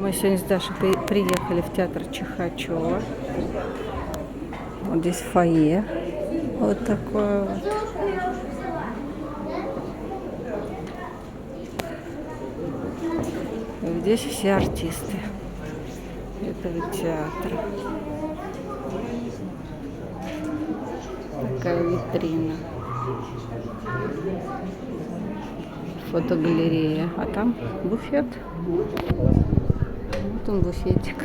Мы сегодня с Дашей приехали в театр Чихачева. Вот здесь фойе. Вот такое вот. И здесь все артисты этого театра. Такая витрина. Фотогалерея. А там буфет. Вот он, буфетик.